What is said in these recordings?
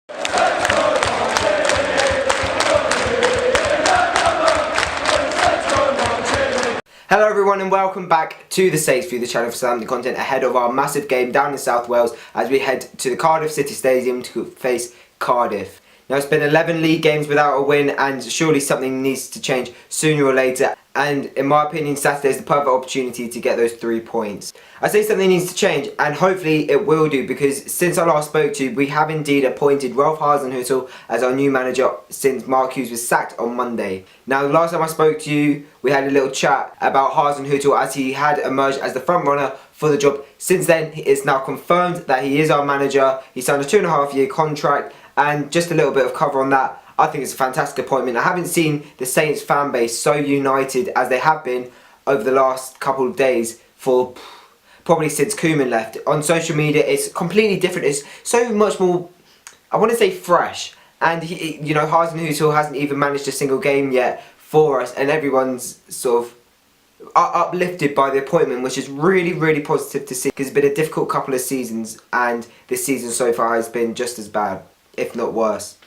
Hello everyone and welcome back to the States View, the channel for Southampton content ahead of our massive game down in South Wales as we head to the Cardiff City Stadium to face Cardiff. Now it's been 11 league games without a win and surely something needs to change sooner or later, and in my opinion Saturday is the perfect opportunity to get those 3 points. I say something needs to change and hopefully it will do, because since I last spoke to you we have indeed appointed Ralph Hasenhuttl as our new manager since Mark Hughes was sacked on Monday. Now the last time I spoke to you we had a little chat about Hasenhuttl as he had emerged as the front runner for the job. Since then it's now confirmed that he is our manager. He signed a 2.5-year contract, and just a little bit of cover on that, I think it's a fantastic appointment. I haven't seen the Saints fan base so united as they have been over the last couple of days for probably since Koeman left. On social media it's completely different, it's so much more, I want to say, fresh, and you know, Hasenhuttl hasn't even managed a single game yet for us and everyone's sort of uplifted by the appointment, which is really positive to see, because it's been a difficult couple of seasons and this season so far has been just as bad, if not worse.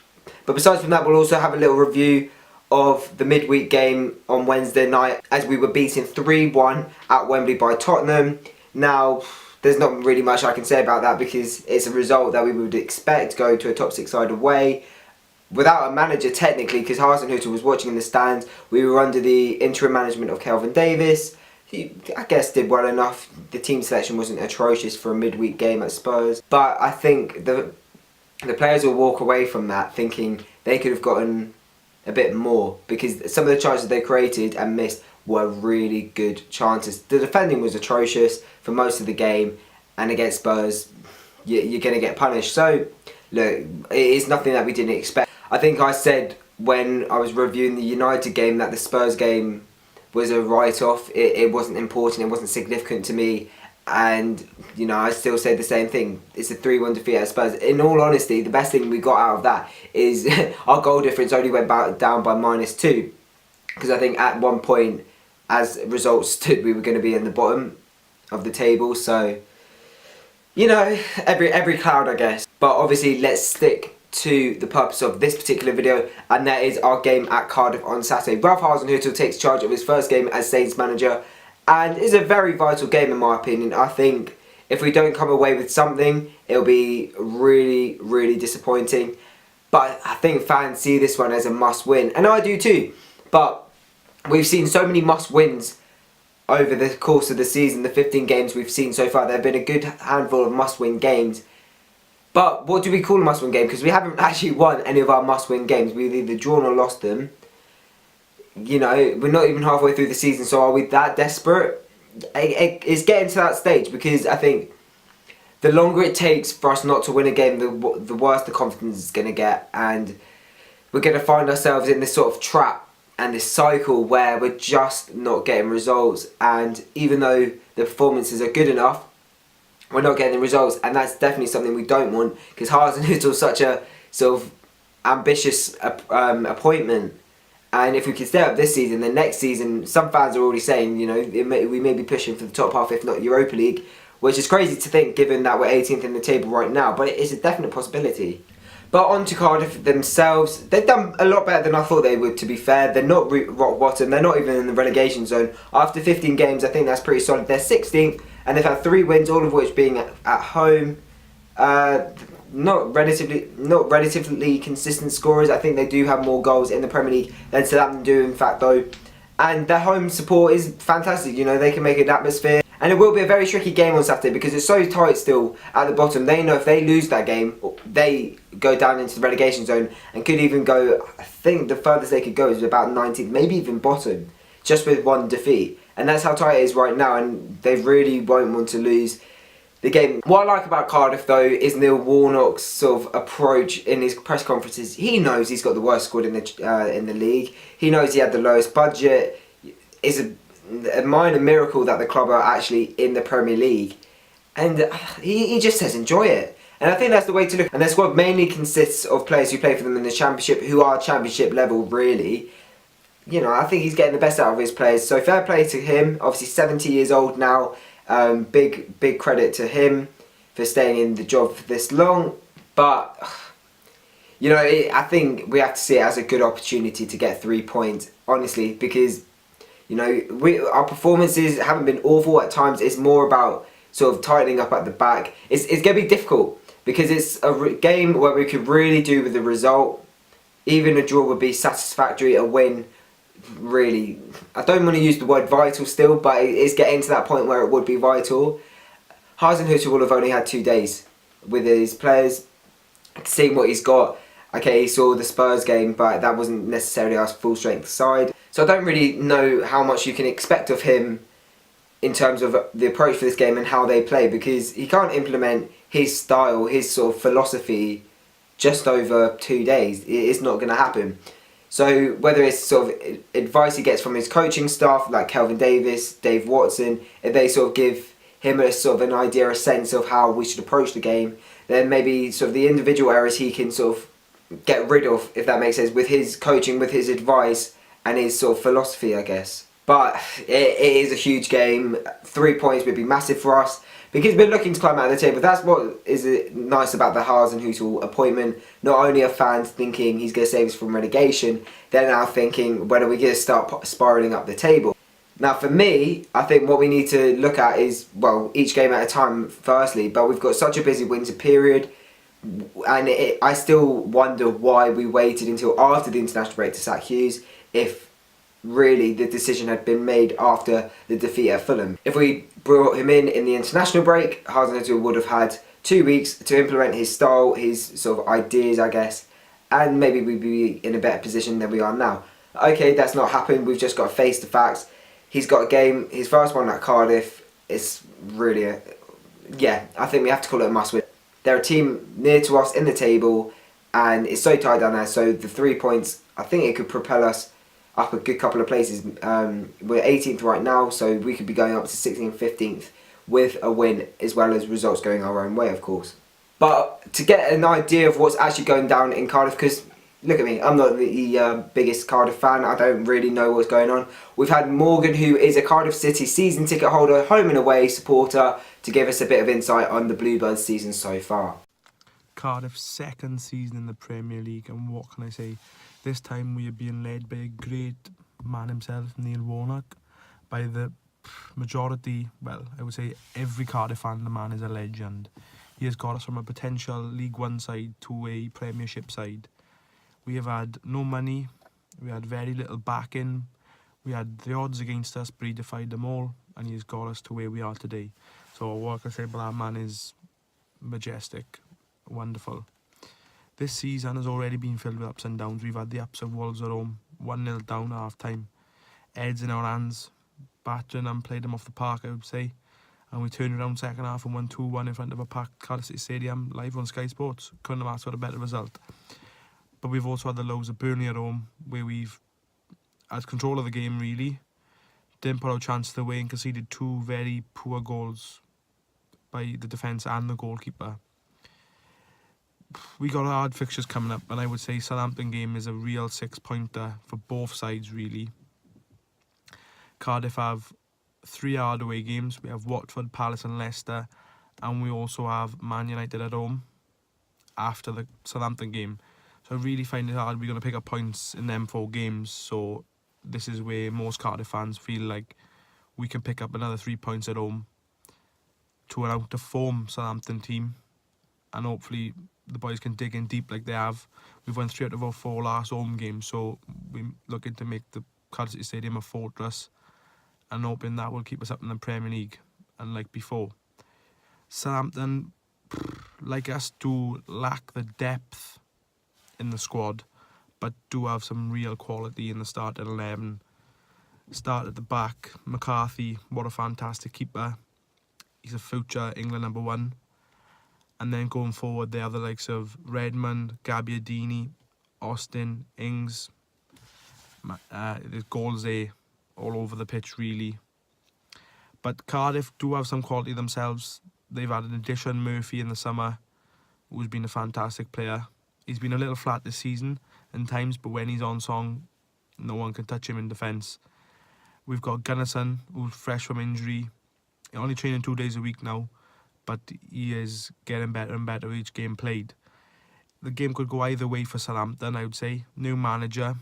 But besides from that, we'll also have a little review of the midweek game on Wednesday night as we were beaten 3-1 at Wembley by Tottenham. Now there's not really much I can say about that because it's a result that we would expect going to a top 6 side away without a manager technically, because Hasenhuttl was watching in the stands. We were under the interim management of Kelvin Davis. He, I guess, did well enough. The team selection wasn't atrocious for a midweek game at Spurs, but I think the players will walk away from that thinking they could have gotten a bit more, because some of the chances they created and missed were really good chances. The defending was atrocious for most of the game, and against Spurs you're going to get punished. So look, it is nothing that we didn't expect. I think I said when I was reviewing the United game that the Spurs game was a write-off. It wasn't important, it wasn't significant to me, and you know, I still say the same thing. It's a 3-1 defeat at Spurs. In all honesty, the best thing we got out of that is our goal difference only went down by -2, because I think at one point as results stood we were going to be in the bottom of the table. So you know, every cloud I guess. But obviously let's stick to the purpose of this particular video, and that is our game at Cardiff on Saturday. Ralph Hasenhuttl takes charge of his first game as Saints manager, and it's a very vital game in my opinion. I think if we don't come away with something, it'll be really disappointing. But I think fans see this one as a must win, and I do too. But we've seen so many must wins over the course of the season. The 15 games we've seen so far, there have been a good handful of must win games. But what do we call a must win game? Because we haven't actually won any of our must win games. We've either drawn or lost them. You know, we're not even halfway through the season, so are we that desperate? It's getting to that stage, because I think the longer it takes for us not to win a game, the worse the confidence is going to get, and we're going to find ourselves in this sort of trap and this cycle where we're just not getting results. And even though the performances are good enough, we're not getting the results, and that's definitely something we don't want, because Hasenhuttl is such a sort of ambitious appointment. And if we can stay up this season, then next season, some fans are already saying, you know, we may be pushing for the top half, if not Europa League, which is crazy to think given that we're 18th in the table right now, but it is a definite possibility. But on to Cardiff themselves, they've done a lot better than I thought they would, to be fair. They're not rock bottom, they're not even in the relegation zone. After 15 games, I think that's pretty solid. They're 16th, and they've had 3 wins, all of which being at home. Not relatively consistent scorers. I think they do have more goals in the Premier League than Southampton do, in fact, though. And their home support is fantastic. You know, they can make an atmosphere. And it will be a very tricky game on Saturday because it's so tight still at the bottom. They know if they lose that game, they go down into the relegation zone and could even go, I think the furthest they could go is about 19th, maybe even bottom, just with 1 defeat. And that's how tight it is right now, and they really won't want to lose the game. What I like about Cardiff though is Neil Warnock's sort of approach in his press conferences. He knows he's got the worst squad in the league. He knows he had the lowest budget. It's a minor miracle that the club are actually in the Premier League, and he just says enjoy it. And I think that's the way to look. And their squad mainly consists of players who play for them in the Championship, who are Championship level really. You know, I think he's getting the best out of his players, so fair play to him. Obviously 70 years old now. Big credit to him for staying in the job for this long, but I think we have to see it as a good opportunity to get 3 points, honestly, because our performances haven't been awful at times. It's more about sort of tightening up at the back. It's going to be difficult because it's a game where we could really do with the result. Even a draw would be satisfactory. A win, really, I don't want to use the word vital still, but it's getting to that point where it would be vital. Hasenhuttl will have only had 2 days with his players, seeing what he's got. Okay, he saw the Spurs game, but that wasn't necessarily our full strength side. So I don't really know how much you can expect of him in terms of the approach for this game and how they play, because he can't implement his style, his sort of philosophy just over 2 days. It's not going to happen. So whether it's sort of advice he gets from his coaching staff, like Kelvin Davis, Dave Watson, if they sort of give him a sort of an idea, a sense of how we should approach the game, then maybe sort of the individual errors he can sort of get rid of, if that makes sense, with his coaching, with his advice and his sort of philosophy, I guess. But it is a huge game. 3 points would be massive for us because we're looking to climb out of the table. That's what is nice about the Hasenhuttl appointment. Not only are fans thinking he's going to save us from relegation, they're now thinking, when are we going to start spiralling up the table? Now for me, I think what we need to look at is, well, each game at a time firstly, but we've got such a busy winter period, and I still wonder why we waited until after the international break to sack Hughes, if really the decision had been made after the defeat at Fulham. If we brought him in the international break, Hasenhuttl would have had 2 weeks to implement his style, his sort of ideas, I guess, and maybe we'd be in a better position than we are now. Okay, that's not happened. We've just got to face the facts. He's got a game, his first one at Cardiff. It's really I think we have to call it a must-win. They're a team near to us in the table, and it's so tight down there, so the 3 points, I think it could propel us up a good couple of places. We're 18th right now, so we could be going up to 16th, 15th with a win, as well as results going our own way, of course. But to get an idea of what's actually going down in Cardiff, because look at me, I'm not the biggest Cardiff fan, I don't really know what's going on. We've had Morgan, who is a Cardiff City season ticket holder, home and away supporter, to give us a bit of insight on the Bluebirds season so far. Cardiff's second season in the Premier League, and what can I say? This time we are being led by a great man himself, Neil Warnock. By the majority, well, I would say every Cardiff fan, the man is a legend. He has got us from a potential League One side to a Premiership side. We have had no money, we had very little backing, we had the odds against us, but he defied them all, and he has got us to where we are today. So what can I say about that man is majestic, wonderful. This season has already been filled with ups and downs. We've had the ups of Wolves at home, 1-0 down at half time. Heads in our hands, battering and played them off the park, I would say. And we turned around second half and won 2-1 in front of a packed Cardiff City Stadium live on Sky Sports. Couldn't have asked for a better result. But we've also had the lows of Burnley at home, where we've had control of the game really. Didn't put our chances away and conceded 2 very poor goals by the defence and the goalkeeper. We got hard fixtures coming up, and I would say Southampton game is a real 6-pointer for both sides really. Cardiff have 3 hard away games. We have Watford, Palace and Leicester, and we also have Man United at home after the Southampton game. So I really find it hard. We're going to pick up points in them 4 games, so this is where most Cardiff fans feel like we can pick up another 3 points at home to an out-of-form Southampton team, and hopefully the boys can dig in deep like they have. We've won 3 out of our 4 last home games, so we're looking to make the Cardiff City Stadium a fortress and hoping that will keep us up in the Premier League and like before. Southampton, like us, do lack the depth in the squad, but do have some real quality in the starting 11. Start at the back, McCarthy, what a fantastic keeper. He's a future England #1. And then going forward, they have the likes of Redmond, Gabbiadini, Austin, Ings. There's goals there all over the pitch, really. But Cardiff do have some quality themselves. They've had an addition, Murphy, in the summer, who's been a fantastic player. He's been a little flat this season in times, but when he's on song, no one can touch him in defence. We've got Gunnarsson, who's fresh from injury. He's only training 2 days a week now, but he is getting better and better each game played. the game could go either way for Southampton, I would say. New manager,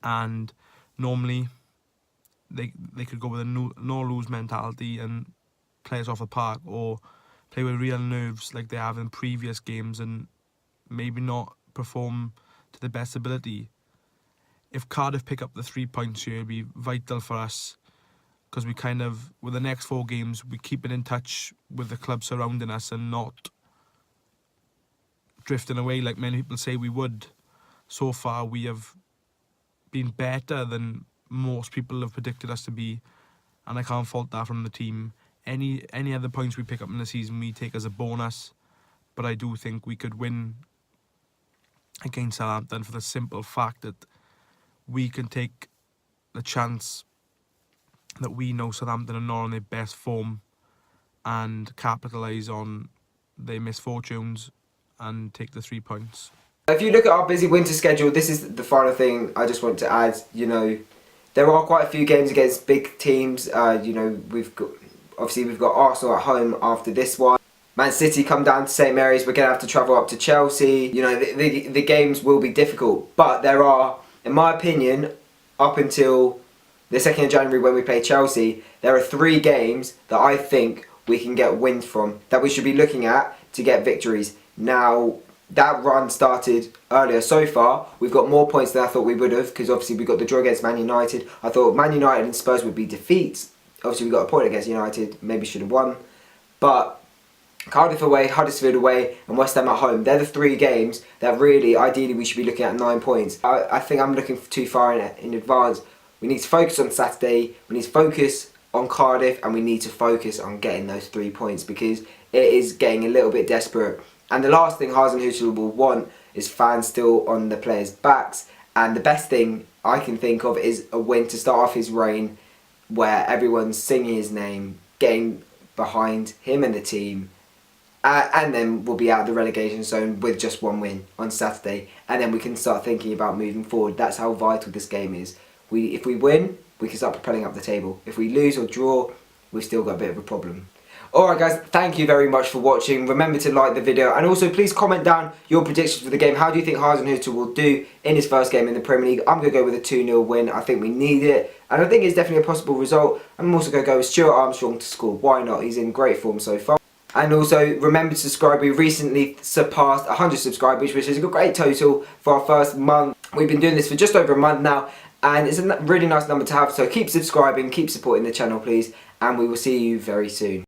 and normally they could go with a no-lose mentality and play us off the park, or play with real nerves like they have in previous games and maybe not perform to the best ability. If Cardiff pick up the 3 points here, it'll be vital for us, because we kind of, with the next 4 games, we keep it in touch with the club surrounding us and not drifting away like many people say we would. So far, we have been better than most people have predicted us to be, and I can't fault that from the team. Any other points we pick up in the season, we take as a bonus, but I do think we could win against Southampton for the simple fact that we can take the chance that we know Southampton are not on their best form and capitalise on their misfortunes and take the 3 points. If you look at our busy winter schedule, this is the final thing I just want to add. You know, there are quite a few games against big teams. You know, we've got Arsenal at home after this one. Man City come down to St Mary's. We're going to have to travel up to Chelsea. You know, the games will be difficult, but there are, in my opinion, up until the 2nd of January when we play Chelsea, there are 3 games that I think we can get wins from, that we should be looking at to get victories. Now, that run started earlier. So far, we've got more points than I thought we would have, because obviously we got the draw against Man United. I thought Man United and Spurs would be defeats. Obviously we got a point against United, maybe should have won. But Cardiff away, Huddersfield away and West Ham at home, they're the 3 games that really, ideally, we should be looking at 9 points. I think I'm looking too far in advance. We need to focus on Saturday, we need to focus on Cardiff, and we need to focus on getting those 3 points, because it is getting a little bit desperate. And the last thing Hasenhuttl will want is fans still on the players' backs. And the best thing I can think of is a win to start off his reign, where everyone's singing his name, getting behind him and the team, and then we'll be out of the relegation zone with just 1 win on Saturday, and then we can start thinking about moving forward. That's how vital this game is. If we win, we can start propelling up the table. If we lose or draw, we've still got a bit of a problem. Alright guys, thank you very much for watching. Remember to like the video, and also please comment down your predictions for the game. How do you think Hasenhuttl will do in his first game in the Premier League? I'm going to go with a 2-0 win. I think we need it, and I think it's definitely a possible result. I'm also going to go with Stuart Armstrong to score. Why not? He's in great form so far. And also remember to subscribe. We recently surpassed 100 subscribers, which is a great total for our first month. We've been doing this for just over a month now, and it's a really nice number to have. So keep subscribing, keep supporting the channel please, and we will see you very soon.